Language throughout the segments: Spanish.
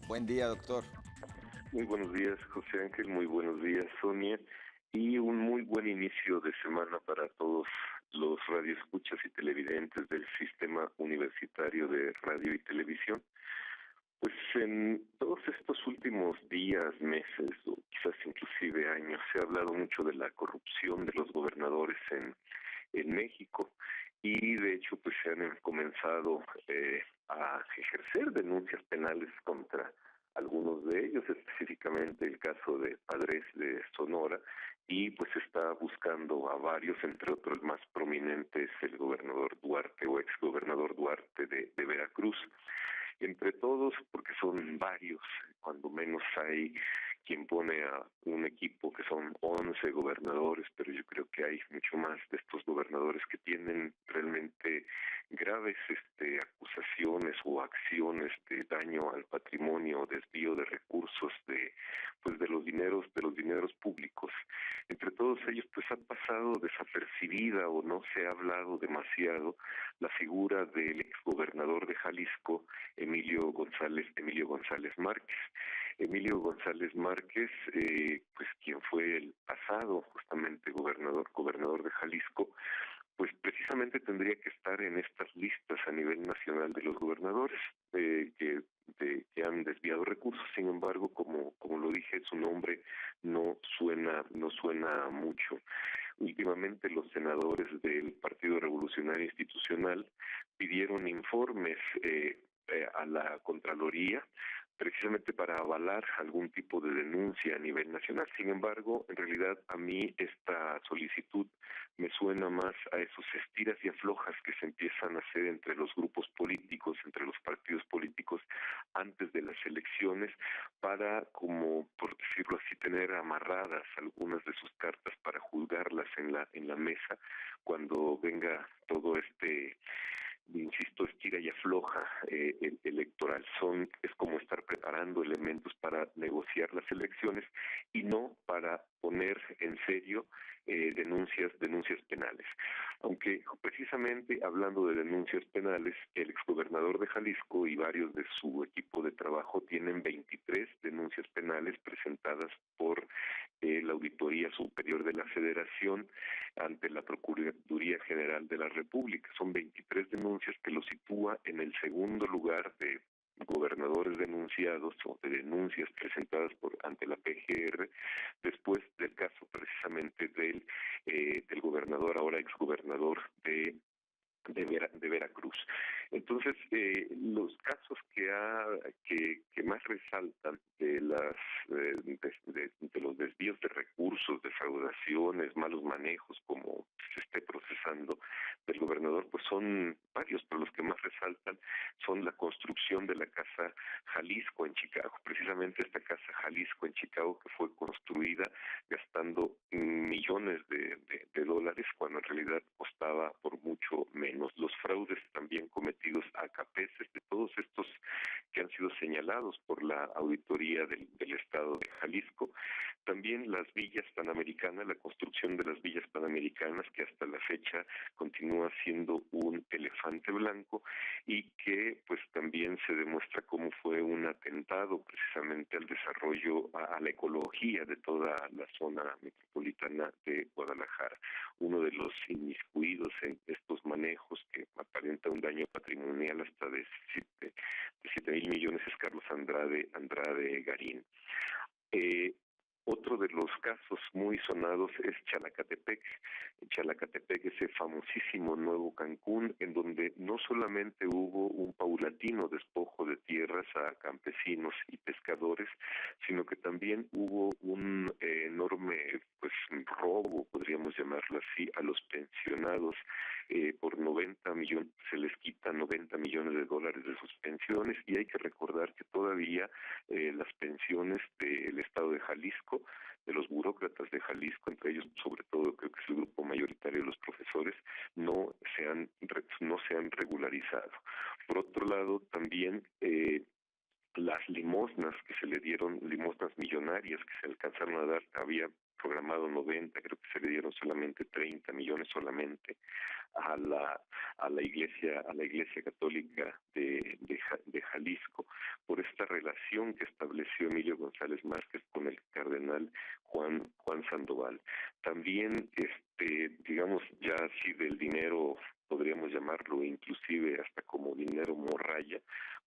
Buen día, doctor. Muy buenos días, José Ángel, muy buenos días, Sonia, y un muy buen inicio de semana para todos los radioescuchas y televidentes del Sistema Universitario de Radio y Televisión. Pues en todos estos últimos días, meses o quizás inclusive años se ha hablado mucho de la corrupción de los gobernadores en México y de hecho pues se han comenzado a ejercer denuncias penales contra algunos de ellos, específicamente el caso de Padres de Sonora, y pues está buscando a varios, entre otros el más prominente es el gobernador Duarte o exgobernador Duarte de Veracruz. Entre todos, porque son varios, cuando menos hay quien pone a un equipo que son 11 gobernadores, pero yo creo que hay mucho más de estos gobernadores que tienen realmente graves acusaciones o acciones de daño al patrimonio, desvío de recursos de los dineros públicos. Entre todos ellos pues ha pasado desapercibida o no se ha hablado demasiado la figura del exgobernador de Jalisco, Emilio González Márquez. Emilio González Márquez, pues quien fue el pasado justamente gobernador de Jalisco, pues precisamente tendría que estar en estas listas a nivel nacional de los gobernadores que han desviado recursos. Sin embargo, como lo dije, su nombre no suena mucho. Últimamente los senadores del Partido Revolucionario Institucional pidieron informes a la Contraloría precisamente para avalar algún tipo de denuncia a nivel nacional. Sin embargo, en realidad a mí esta solicitud me suena más a esos estiras y aflojas que se empiezan a hacer entre los grupos políticos, entre los partidos políticos antes de las elecciones para, como por decirlo así, tener amarradas algunas de sus cartas para juzgarlas en la mesa cuando venga todo insisto, estira y afloja electoral. Es como estar preparando elementos para negociar las elecciones y no para poner en serio denuncias penales. Aunque precisamente hablando de denuncias penales, el exgobernador de Jalisco y varios de su equipo de trabajo tienen 23 denuncias penales presentadas por la Auditoría Superior de la Federación ante la Procuraduría General de la República. Son 23 denuncias que lo sitúa en el segundo lugar de gobernadores denunciados o de denuncias presentadas ante la PGR después del caso precisamente del gobernador, ahora exgobernador de Veracruz. Entonces, los casos que más resaltan de los desvíos de recursos, defraudaciones, malos manejos, como se esté procesando del gobernador, pues son varios, pero los que más resaltan son la construcción de la Casa Jalisco en Chicago. Precisamente esta Casa Jalisco en Chicago que fue construida gastando millones de dólares cuando en realidad costaba por mucho menos. Los fraudes también cometidos a capeces de todos estos que han sido señalados por la auditoría del estado de Jalisco. También las villas panamericanas, la construcción de las villas panamericanas que hasta la fecha continúa siendo un elefante blanco y que pues también se demuestra cómo fue un atentado precisamente al desarrollo, a la ecología de toda la zona metropolitana de Guadalajara. Uno de los inmiscuidos en estos manejos que aparenta un daño patrimonial hasta de 7,000 millones es Carlos Andrade Garín. Otro de los casos muy sonados es Chalacatepec. Chalacatepec, ese famosísimo Nuevo Cancún, en donde no solamente hubo un paulatino despojo de tierras a campesinos y pescadores, sino que también hubo un enorme robo, podríamos llamarlo así, a los pensionados. Por 90 millones, se les quita 90 millones de dólares de sus pensiones, y hay que recordar que todavía las pensiones del estado de Jalisco, de los burócratas de Jalisco, entre ellos sobre todo creo que es el grupo mayoritario de los profesores, no se han regularizado. Por otro lado, también las limosnas que se le dieron, limosnas millonarias que se alcanzaron a dar, había programado 90, creo que se le dieron solamente 30 millones solamente a la iglesia católica de Jalisco, por esta relación que estableció Emilio González Márquez con el cardenal Juan Sandoval. También digamos ya así del dinero, podríamos llamarlo inclusive hasta como dinero morralla,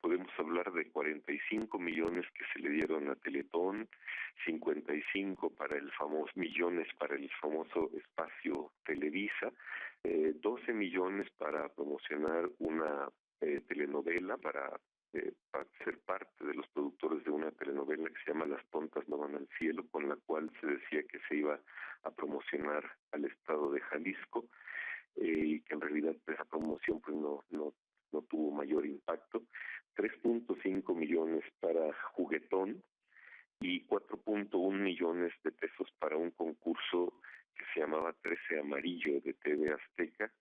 podemos hablar de 45 millones que se le dieron a Teletón, 55 millones para el famoso espacio Televisa, 12 millones para promocionar una telenovela, para ser parte de los productores de una telenovela que se llama Las tontas no van al cielo, con la cual se decía que se iba a promocionar al estado de Jalisco, y que en realidad esa promoción pues no tuvo mayor impacto. 3.5 millones para Juguetón y 4.1 millones de pesos para un concurso que se llamaba 13 Amarillo de TV Azteca,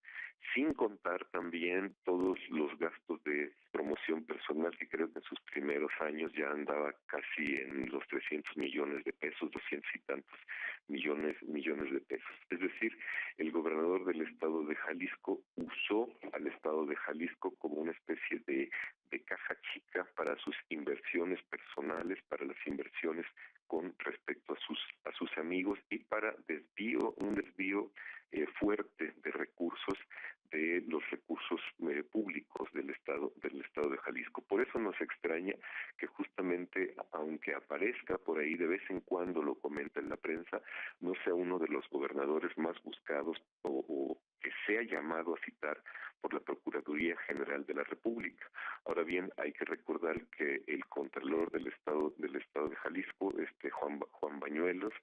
sin contar también todos los gastos de promoción personal, que creo que en sus primeros años ya andaba casi en los 300 millones de pesos, 200 y tantos millones de pesos. Es decir, el gobernador del estado de Jalisco usó al estado de Jalisco como una especie de caja chica para sus inversiones personales, para las inversiones con respecto a sus amigos y para un desvío fuerte de recursos, de los recursos públicos del estado de Jalisco. Por eso nos extraña que justamente, aunque aparezca por ahí de vez en cuando, lo comenta en la prensa, no sea uno de los gobernadores más buscados o que sea llamado a citar por la Procuraduría General de la República. Ahora bien, hay que recordar que el Contralor del Estado de Jalisco, Juan Bañuelos,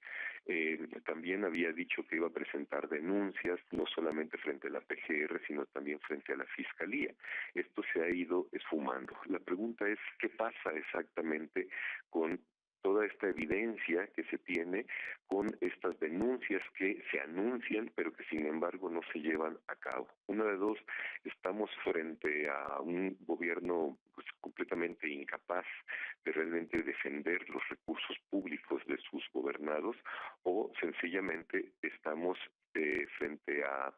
también había dicho que iba a presentar denuncias, no solamente frente a la PGR, sino también frente a la Fiscalía. Esto se ha ido esfumando. La pregunta es, ¿qué pasa exactamente con toda esta evidencia que se tiene, con estas denuncias que se anuncian, pero que sin embargo no se llevan a cabo? Una de dos, estamos frente a un gobierno pues completamente incapaz de realmente defender los recursos públicos de sus gobernados, o sencillamente estamos frente a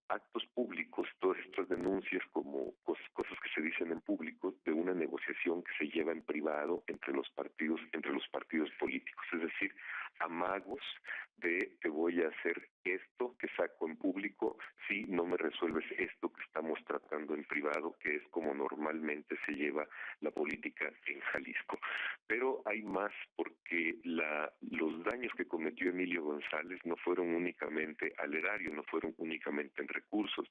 actos públicos, todas estas denuncias como cosas que se dicen en público, de una negociación que se lleva en privado entre los partidos políticos, es decir, amagos de te voy a hacer esto que saco en público si no me resuelves esto que estamos tratando en privado, que es como normalmente se lleva la política en Jalisco. Pero hay más, porque los daños que cometió Emilio González no fueron únicamente al erario, no fueron únicamente en recursos.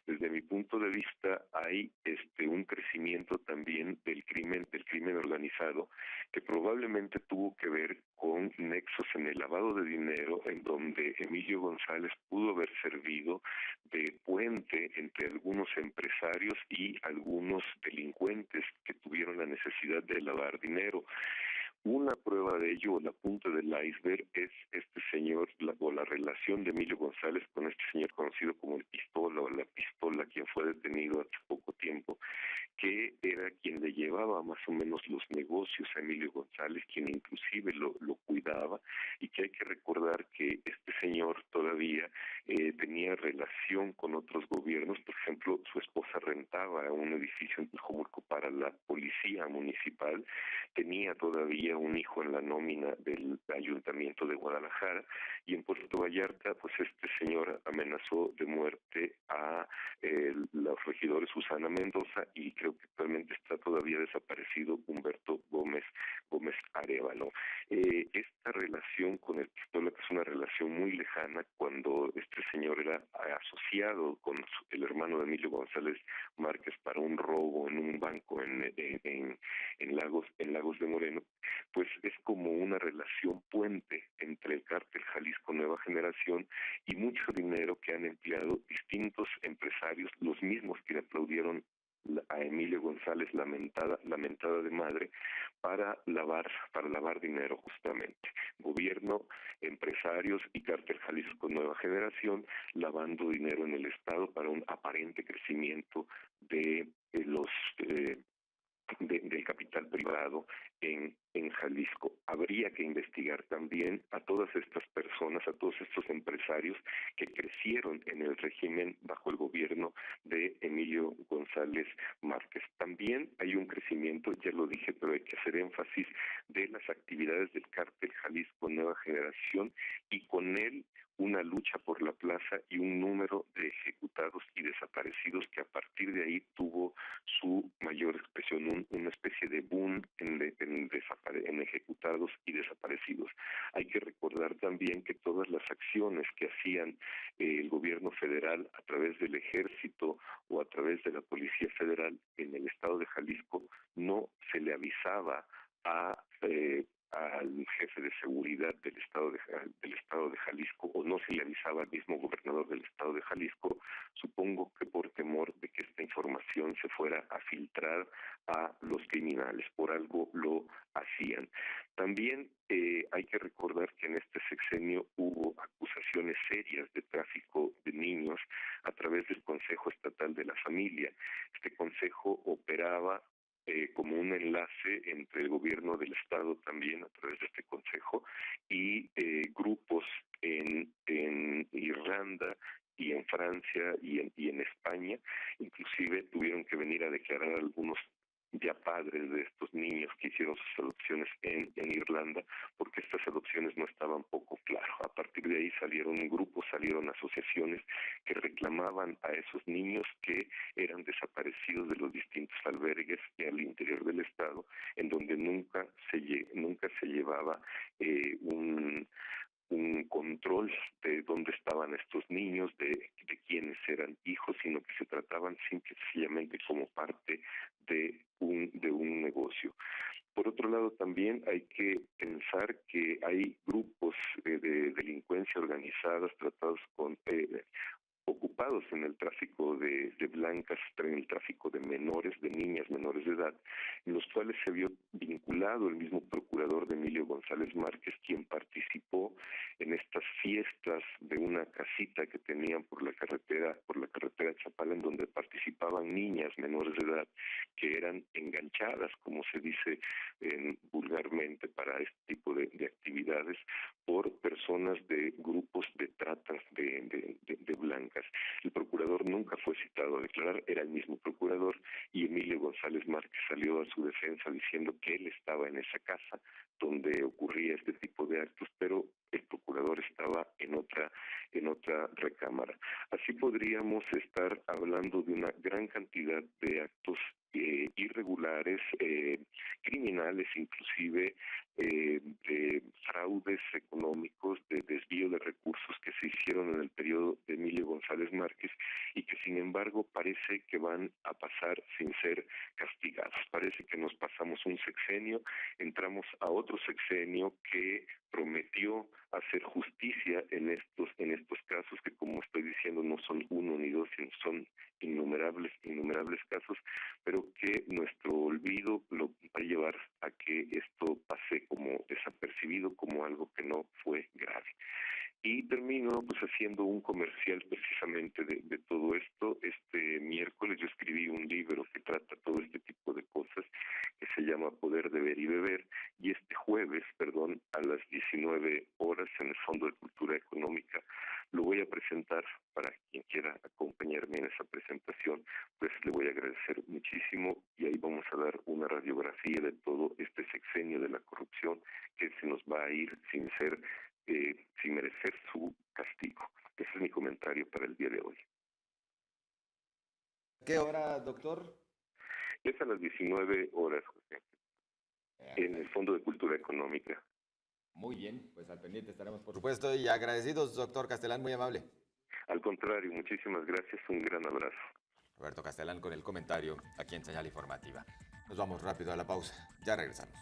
Desde mi punto de vista hay un crecimiento también del crimen organizado, que probablemente tuvo que ver con nexos en el lavado de dinero, en donde Emilio González pudo haber servido de puente entre algunos empresarios y algunos delincuentes que tuvieron la necesidad de lavar dinero. Una prueba de ello, o la punta del iceberg, es este señor, o la relación de Emilio González con este señor conocido como el Pistola o la Pistola, quien fue detenido hace poco tiempo, que era quien le llevaba más o menos los negocios a Emilio González, quien inclusive lo cuidaba, y que hay que recordar que este señor todavía tenía relación con otros gobiernos. Por ejemplo, su esposa rentaba un edificio en Tlajomulco para la policía municipal, tenía todavía un hijo en la nómina del Ayuntamiento de Guadalajara, y en Puerto Vallarta, pues este señor amenazó de muerte a los regidores Susana Mendoza, y creo que actualmente está todavía desaparecido Humberto Gómez Arévalo. Esta relación con el Pistola, que es una relación muy lejana, cuando este señor era asociado con el hermano de Emilio González Márquez para un robo en un banco en Lagos de Moreno, pues es como una relación puente entre el cártel Jalisco Nueva Generación y mucho dinero que han empleado distintos empresarios, los mismos que le aplaudieron a Emilio González lamentada de madre, para lavar dinero justamente. Gobierno, empresarios y cártel Jalisco Nueva Generación lavando dinero en el Estado para un aparente crecimiento de del capital privado en Jalisco. Habría que investigar también a todas estas personas, a todos estos empresarios que crecieron en el régimen bajo el gobierno de Emilio González Márquez. También hay un crecimiento, ya lo dije, pero hay que hacer énfasis, de las actividades del cártel Jalisco Nueva Generación, y con él una lucha por la plaza y un número de ejecutados y desaparecidos que a partir de ahí tuvo su mayor expresión, una especie de boom en ejecutados y desaparecidos. Hay que recordar también que todas las acciones que hacían el gobierno federal a través del ejército o a través de la Policía Federal en el estado de Jalisco no se le avisaba al jefe de seguridad del estado de Jalisco, o no se le avisaba al mismo gobernador del estado de Jalisco, supongo que por temor de que esta información se fuera a filtrar a los criminales. Por algo lo hacían. También hay que recordar que en este sexenio hubo acusaciones serias de tráfico de niños a través del Consejo Estatal de la Familia. Este consejo operaba como un enlace entre el gobierno del estado también a través de este consejo y grupos en Irlanda y en Francia y en España. Inclusive tuvieron que venir a declarar algunos ya padres de estos niños que hicieron sus adopciones en Irlanda, porque estas adopciones no estaban poco claras. A partir de ahí salieron grupos, salieron asociaciones que reclamaban a esos niños que eran desaparecidos de los distintos albergues y al interior del estado, en donde nunca se llevaba un control de dónde estaban estos niños, de quiénes eran hijos, sino que se trataban simple y sencillamente como parte de un negocio. Por otro lado, también hay que pensar que hay grupos de delincuencia organizadas tratados con ocupados en el tráfico de blancas, en el tráfico de menores, de niñas menores de edad, en los cuales se vio vinculado el mismo procurador de Emilio González Márquez, quien participó en estas fiestas de una casita que tenían por la carretera Chapala, en donde participaban niñas menores de edad que eran enganchadas, como se dice vulgarmente, para este tipo de actividades por personas de grupos de tratas de blancas. El procurador nunca fue citado a declarar, era el mismo procurador, y Emilio González Márquez salió a su defensa diciendo que él estaba en esa casa donde ocurría este tipo de actos, pero el procurador estaba en otra recámara. Así podríamos estar hablando de una gran cantidad de actos irregulares, criminales inclusive, de fraudes económicos, de desvío de recursos que se hicieron en el periodo de Emilio González Márquez y que sin embargo parece que van a pasar sin ser castigados. Parece que nos pasamos un sexenio, entramos a otro sexenio que prometió hacer justicia en estos casos que, como estoy diciendo, no son uno ni dos, sino son innumerables casos, pero que nuestro olvido lo va a llevar a que esto pase como desapercibido, como algo que no fue grave. Y termino pues haciendo un comercial precisamente de todo esto. Este miércoles yo escribí un libro que trata todo este tipo de cosas, que se llama Poder, Deber y Beber, y este jueves, a las 19 horas en el Fondo de Cultura Económica, lo voy a presentar. Para quien quiera acompañarme en esa presentación, pues le voy a agradecer muchísimo, y ahí vamos a dar una radiografía de todo este sexenio de la corrupción que se nos va a ir sin merecer su castigo. Ese es mi comentario para el día de hoy. ¿Qué hora, doctor? Es a las 19 horas, José, en el Fondo de Cultura Económica. Muy bien, pues al pendiente estaremos, por supuesto, y agradecidos, doctor Castelán, muy amable. Al contrario, muchísimas gracias, un gran abrazo. Roberto Castelán con el comentario aquí en Señal Informativa. Nos vamos rápido a la pausa, ya regresamos.